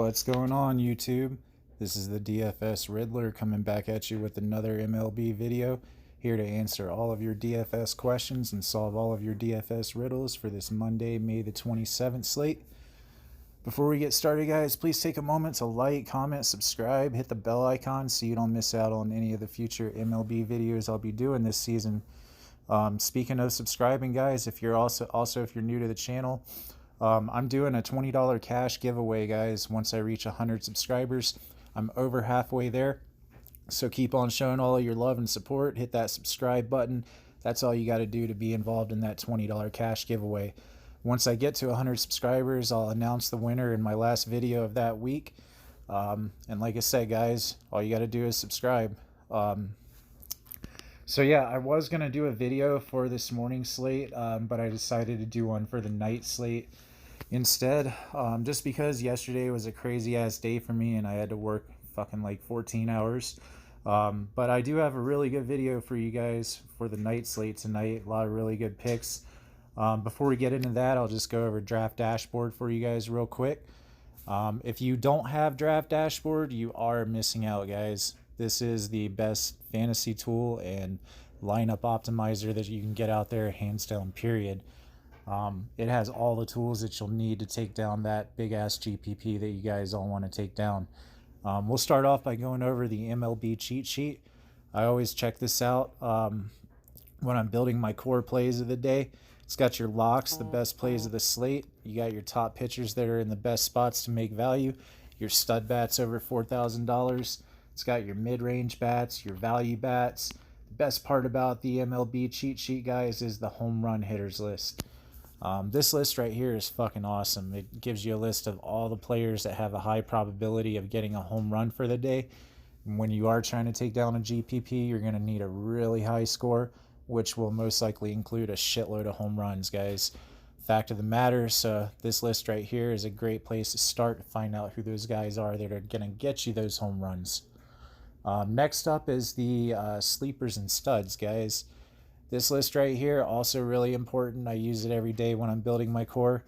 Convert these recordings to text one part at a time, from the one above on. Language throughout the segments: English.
What's going on, YouTube? This is the Dfs Riddler coming back at you with another MLB video, here to answer all of your DFS questions and solve all of your DFS riddles for this Monday, May the 27th slate. Before we get started, guys, please take a moment to like, comment, subscribe, hit the bell icon so you don't miss out on any of the future MLB videos I'll be doing this season. Speaking of subscribing, guys, if you're if you're new to the channel, I'm doing a $20 cash giveaway, guys. Once I reach 100 subscribers, I'm over halfway there. So keep on showing all of your love and support. Hit that subscribe button. That's all you got to do to be involved in that $20 cash giveaway. Once I get to 100 subscribers, I'll announce the winner in my last video of that week. And like I said, guys, all you got to do is subscribe. So yeah, I was going to do a video for this morning's slate, but I decided to do one for the night slate instead, just because yesterday was a crazy ass day for me and I had to work fucking like 14 hours. But I do have a really good video for you guys for the night slate tonight. A lot of really good picks. Before we get into that, I'll just go over Draft Dashboard for you guys real quick. If you don't have Draft Dashboard, you are missing out, guys. This is the best fantasy tool and lineup optimizer that you can get out there, hands down, period. It has all the tools that you'll need to take down that big ass GPP that you guys all want to take down. We'll start off by going over the MLB cheat sheet. I always check this out when I'm building my core plays of the day. It's got your locks, the best plays of the slate. You got your top pitchers that are in the best spots to make value. Your stud bats over $4,000. It's got your mid-range bats, your value bats. The best part about the MLB cheat sheet, guys, is the home run hitters list. This list right here is fucking awesome. It gives you a list of all the players that have a high probability of getting a home run for the day. And when you are trying to take down a GPP, you're going to need a really high score, which will most likely include a shitload of home runs, guys. Fact of the matter, so this list right here is a great place to start to find out who those guys are that are going to get you those home runs. Next up is the sleepers and studs, guys. This list right here, also really important. I use it every day when I'm building my core.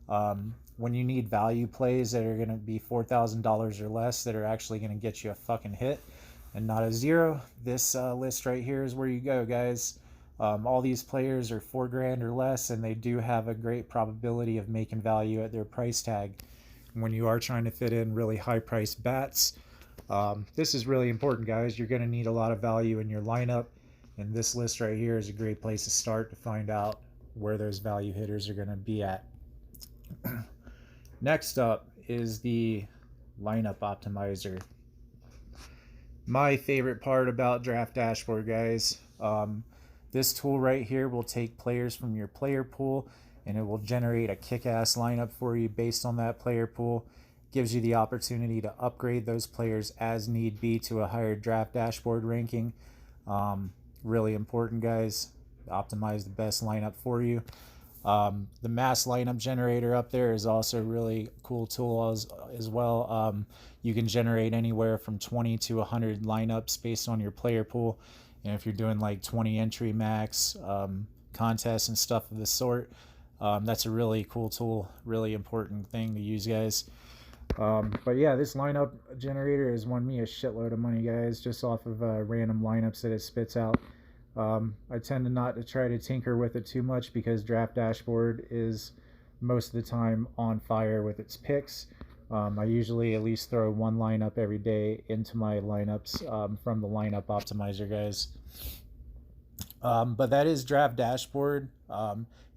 When you need value plays that are going to be $4,000 or less that are actually going to get you a fucking hit and not a zero, this list right here is where you go, guys. All these players are $4,000 or less, and they do have a great probability of making value at their price tag. When you are trying to fit in really high-priced bats, this is really important, guys. You're going to need a lot of value in your lineup, and this list right here is a great place to start to find out where those value hitters are going to be at. Next up is the lineup optimizer. My favorite part about Draft Dashboard, guys. This tool right here will take players from your player pool and it will generate a kick-ass lineup for you based on that player pool. Gives you the opportunity to upgrade those players as need be to a higher Draft Dashboard ranking. Really important, guys. Optimize the best lineup for you. The mass lineup generator up there is also a really cool tool as well. You can generate anywhere from 20 to 100 lineups based on your player pool. And if you're doing like 20 entry max contests and stuff of the sort, that's a really cool tool, really important thing to use, guys. But yeah, this lineup generator has won me a shitload of money, guys, just off of random lineups that it spits out. I tend to not to try to tinker with it too much because Draft Dashboard is most of the time on fire with its picks. I usually at least throw one lineup every day into my lineups from the lineup optimizer, guys. But that is Draft Dashboard.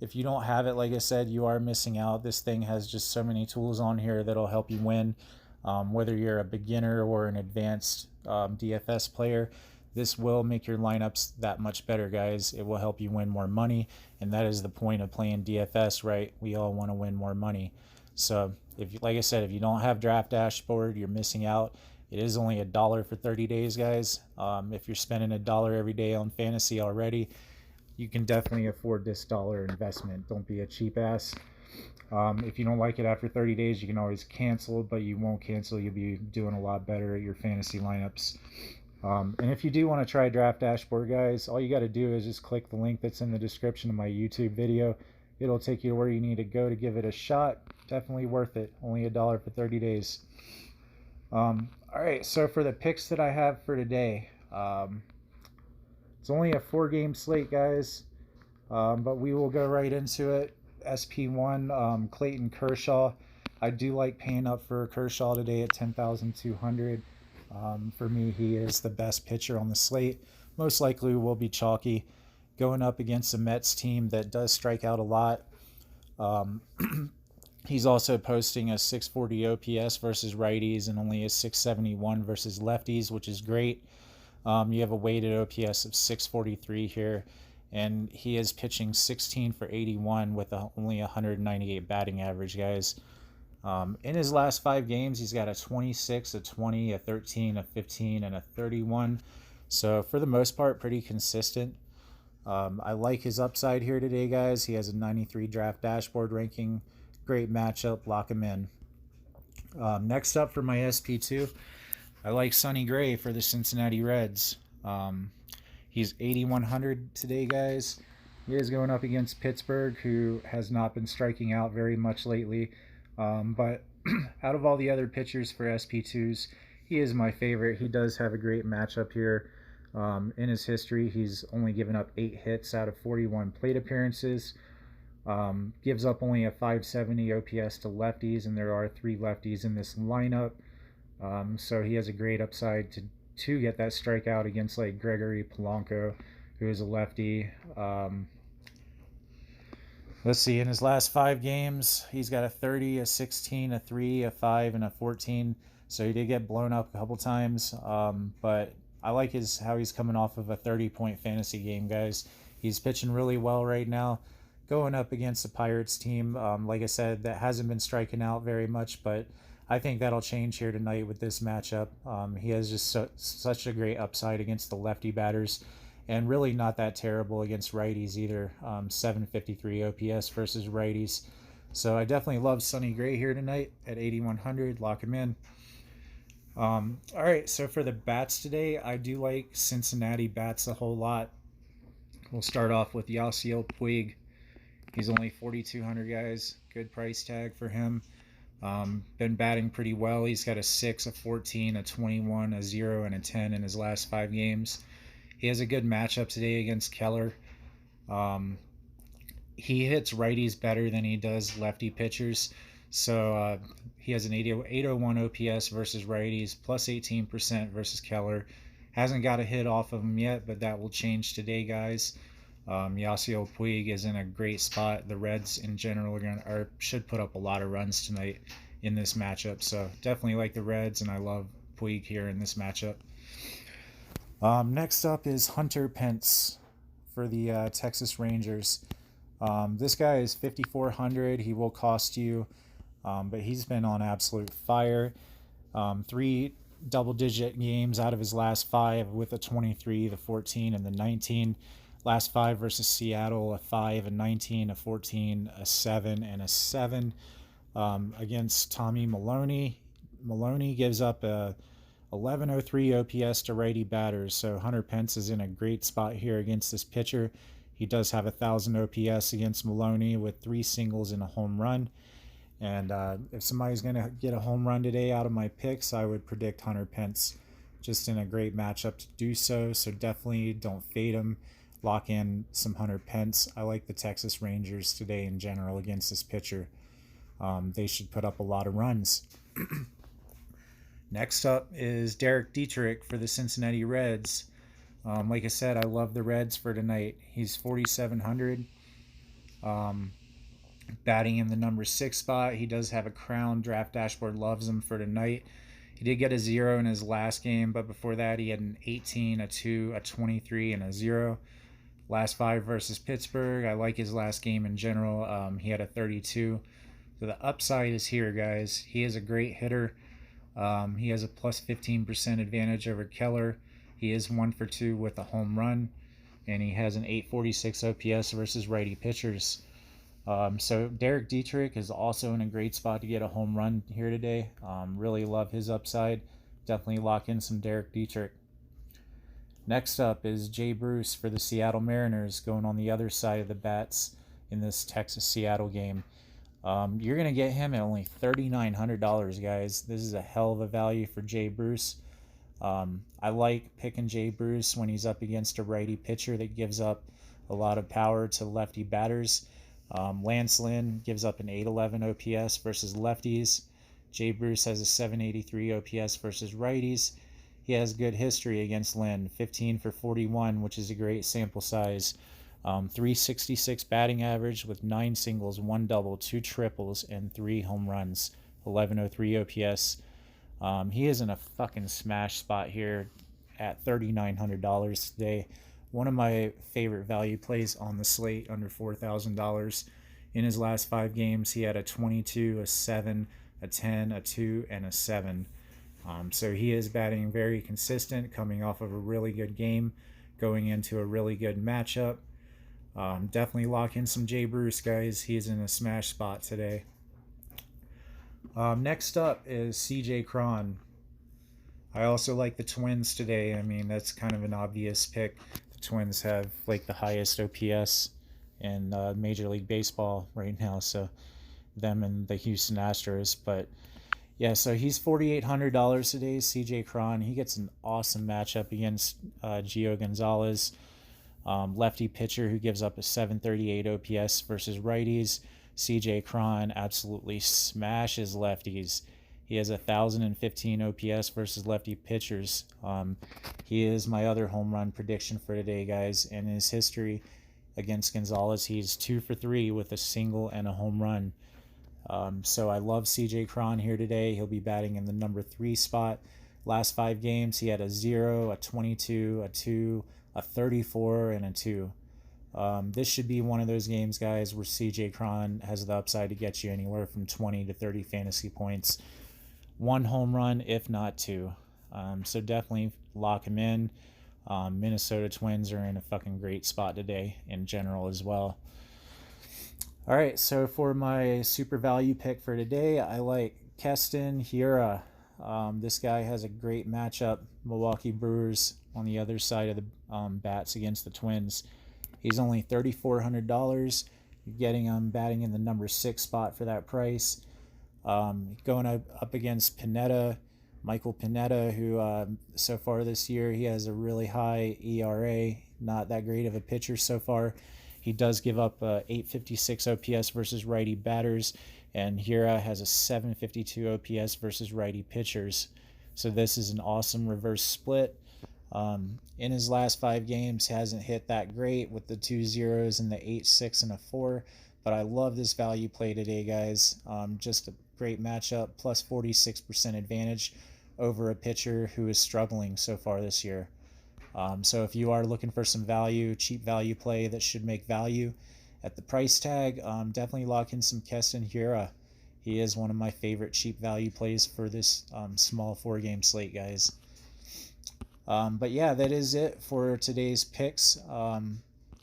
If you don't have it, like I said, you are missing out. This thing has just so many tools on here that'll help you win. Whether you're a beginner or an advanced DFS player, this will make your lineups that much better, guys. It will help you win more money, and that is the point of playing DFS, right? We all want to win more money. So, like I said, if you don't have Draft Dashboard, you're missing out. It is only $1 for 30 days, guys. If you're spending $1 every day on fantasy already, you can definitely afford this dollar investment. Don't be a cheap ass. If you don't like it after 30 days, you can always cancel, but you won't cancel. You'll be doing a lot better at your fantasy lineups. And if you do want to try Draft Dashboard, guys, all you got to do is just click the link that's in the description of my YouTube video. it'll take you to where you need to go to give it a shot. Definitely worth it. Only $1 for 30 days. All right, so for the picks that I have for today, it's only a 4-game slate, guys, but we will go right into it. SP1, Clayton Kershaw. I do like paying up for Kershaw today at 10,200. For me, he is the best pitcher on the slate. Most likely will be chalky, going up against a Mets team that does strike out a lot. He's also posting a 640 OPS versus righties and only a 671 versus lefties, which is great. You have a weighted OPS of 643 here, and he is pitching 16 for 81 with only 198 batting average, guys. In his last 5 games, he's got a 26, a 20, a 13, a 15, and a 31. So for the most part, pretty consistent. I like his upside here today, guys. He has a 93 draft dashboard ranking. Great matchup. Lock him in. Next up for my SP2, I like Sonny Gray for the Cincinnati Reds. He's 8,100 today, guys. He is going up against Pittsburgh, who has not been striking out very much lately. But out of all the other pitchers for SP2s, he is my favorite. He does have a great matchup here. In his history, he's only given up 8 hits out of 41 plate appearances. Gives up only a 570 OPS to lefties, and there are 3 lefties in this lineup. So he has a great upside to get that strikeout against like Gregory Polanco, who is a lefty. Let's see, in his last 5 games, he's got a 30, a 16, a 3, a 5, and a 14. So he did get blown up a couple times, but I like how he's coming off of a 30-point fantasy game, guys. He's pitching really well right now, going up against the Pirates team, like I said, that hasn't been striking out very much, but I think that'll change here tonight with this matchup. He has just such a great upside against the lefty batters, and really not that terrible against righties either. 753 OPS versus righties. So I definitely love Sonny Gray here tonight at 8,100. Lock him in. All right, so for the bats today, I do like Cincinnati bats a whole lot. We'll start off with Yasiel Puig. He's only 4,200, guys. Good price tag for him. Been batting pretty well. He's got a 6, a 14, a 21, a 0, and a 10 in his last 5 games. He has a good matchup today against Keller. He hits righties better than he does lefty pitchers. So he has an 801 OPS versus righties, plus 18% versus Keller. Hasn't got a hit off of him yet, but that will change today, guys. Yasiel Puig is in a great spot. The Reds in general should put up a lot of runs tonight in this matchup. So definitely like the Reds, and I love Puig here in this matchup. Next up is Hunter Pence for the Texas Rangers. This guy is 5,400. He will cost you, but he's been on absolute fire. 3 double-digit games out of his last 5 with a 23, the 14, and the 19. Last 5 versus Seattle, a 5, a 19, a 14, a 7, and a 7. Against Tommy Maloney. Maloney gives up a 1103 OPS to righty batters, so Hunter Pence is in a great spot here against this pitcher. He does have 1,000 OPS against Maloney with 3 singles and a home run. And if somebody's going to get a home run today out of my picks, I would predict Hunter Pence. Just in a great matchup to do so, so definitely don't fade him. Lock in some Hunter Pence. I like the Texas Rangers today in general against this pitcher. They should put up a lot of runs. Next up is Derek Dietrich for the Cincinnati Reds. Like I said, I love the Reds for tonight. He's 4,700. Batting in the number 6 spot. He does have a crown. Draft dashboard loves him for tonight. He did get a 0 in his last game, but before that he had an 18, a 2, a 23, and a 0. Last 5 versus Pittsburgh. I like his last game in general. He had a 32. So the upside is here, guys. He is a great hitter. He has a plus 15% advantage over Keller. He is 1 for 2 with a home run, and he has an 846 OPS versus righty pitchers. So Derek Dietrich is also in a great spot to get a home run here today. Really love his upside. Definitely lock in some Derek Dietrich. Next up is Jay Bruce for the Seattle Mariners, going on the other side of the bats in this Texas-Seattle game. You're going to get him at only $3,900, guys. This is a hell of a value for Jay Bruce. I like picking Jay Bruce when he's up against a righty pitcher that gives up a lot of power to lefty batters. Lance Lynn gives up an 811 OPS versus lefties. Jay Bruce has a 783 OPS versus righties. He has good history against Lynn, 15 for 41, which is a great sample size. 366 batting average with 9 singles, 1 double, 2 triples, and 3 home runs. 1103 OPS. He is in a fucking smash spot here at $3,900 today. One of my favorite value plays on the slate, under $4,000. In his last 5 games, he had a 22, a 7, a 10, a 2, and a 7. So he is batting very consistent, coming off of a really good game, going into a really good matchup. Definitely lock in some Jay Bruce, guys. He's in a smash spot today. Next up is CJ Cron. I also like the Twins today. I mean, that's kind of an obvious pick. The Twins have like the highest OPS in Major League Baseball right now, so them and the Houston Astros. But yeah, so he's $4,800 today, CJ Cron. He gets an awesome matchup against Gio Gonzalez, lefty pitcher who gives up a 738 OPS versus righties. CJ Cron absolutely smashes lefties. He has 1,015 OPS versus lefty pitchers. He is my other home run prediction for today, guys. In his history against Gonzalez, he's 2 for 3 with a single and a home run. So I love CJ Cron here today. He'll be batting in the number 3 spot. Last 5 games, he had a 0, a 22, a 2, a 34, and a 2. This should be one of those games, guys, where CJ Cron has the upside to get you anywhere from 20 to 30 fantasy points. 1 home run, if not 2. So definitely lock him in. Minnesota Twins are in a fucking great spot today in general as well. All right, so for my super value pick for today, I like Keston Hiura. This guy has a great matchup. Milwaukee Brewers on the other side of the bats against the Twins. He's only $3,400. You're getting him batting in the number 6 spot for that price. Going up against Pineda, Michael Pineda, who so far this year he has a really high ERA. Not that great of a pitcher so far. He does give up 856 OPS versus righty batters, and Hiura has a 752 OPS versus righty pitchers. So this is an awesome reverse split. In his last 5 games, hasn't hit that great with the 2 zeros and the 8, 6, and a 4. But I love this value play today, guys. Just a great matchup, plus 46% advantage over a pitcher who is struggling so far this year. So if you are looking for some value, cheap value play that should make value at the price tag, definitely lock in some Keston Hiura. He is one of my favorite cheap value plays for this small 4-game slate, guys. But yeah, that is it for today's picks.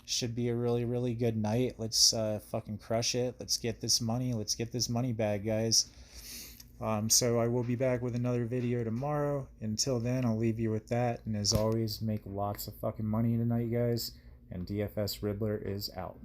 Should be a really, really good night. Let's fucking crush it. Let's get this money. Let's get this money bag, guys. So I will be back with another video tomorrow. Until then, I'll leave you with that. And as always, make lots of fucking money tonight, guys. And Dfs Riddler is out.